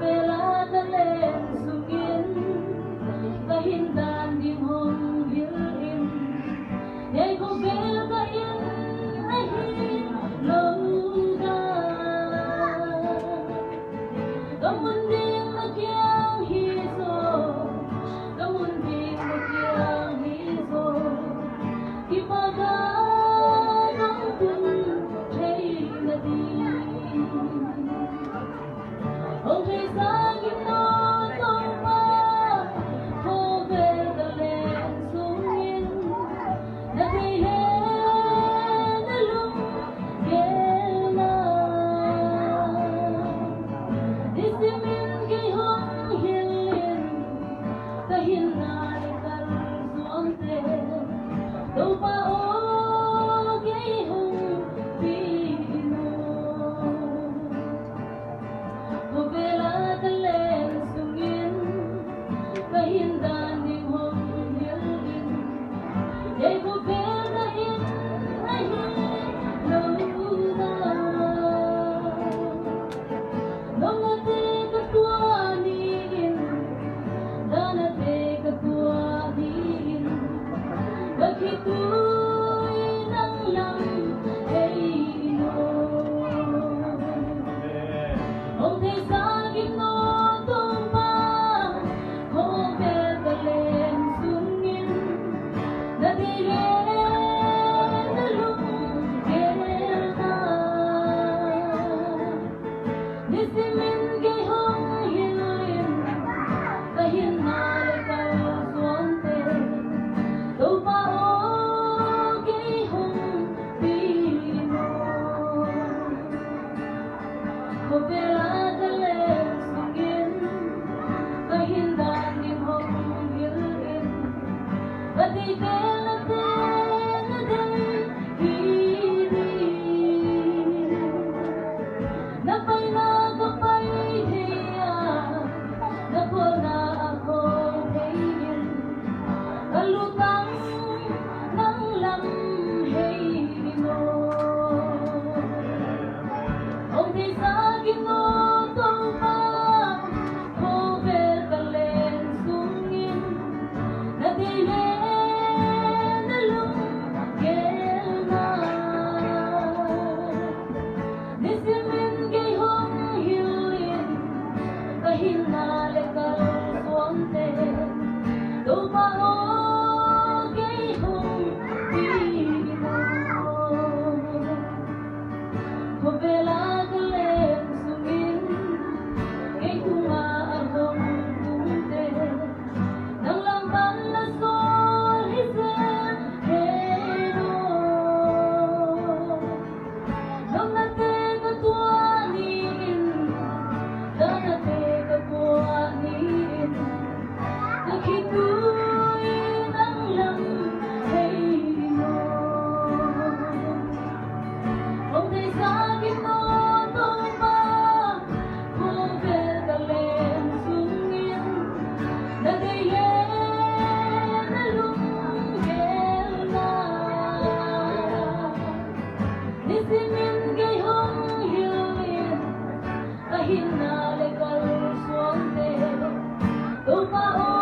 Bela ta lên sungin kahindan din hong hilin yay ko bel kain ahin lauda kamunding magyang hiso kamunding magyang hiso ipagan ang dun chay na di ông thấy xa những nó không qua cô về ta lên xuống yên đã thấy hết đã lúc ghé nào đi xem in cái hông hiền liền ta hiền là để cần xuống tên đâu pa ô cái hông vì cô bela ta lên sungin kahindan din hong hilin yay ko bela in ahin lauda nong nate katua niin danate katua niin bakitu'y nang lang ay inom ông thấy xa kim nô tung ba cô về ta lên xuống yên đã đi lên đã lúc ghé ta đi xem in cái hông hiền liền ta hiền na lại cao xuống tên đâu pa ô cái hông vì nô cô bela ta lên sungin kahindan din hong hilin at ibela na day hirin napay na kapay hiya napo na ako hayin kalutang ng lamhay mo ông thấy xa kim nô tung ba cô về ta lên xuống yên đã đi lên đã lúc ghé nào đi xem in cái hông hilin kahin na lại cao xuống tên đâu pa ô cái hông vì cô bela ta lên sungin kay kumaabong kumte nang lamban na sol hisel heno nang nate katuanin nang nate katuanin nakitu'y nang lang heno ông thấy xa kim nô tung ba cô về ta lên xuống yên đã thấy lên đã lúc ghé nào đi xem in cái hông hiền liền kahin na lại cao xuống tên đâu pa ô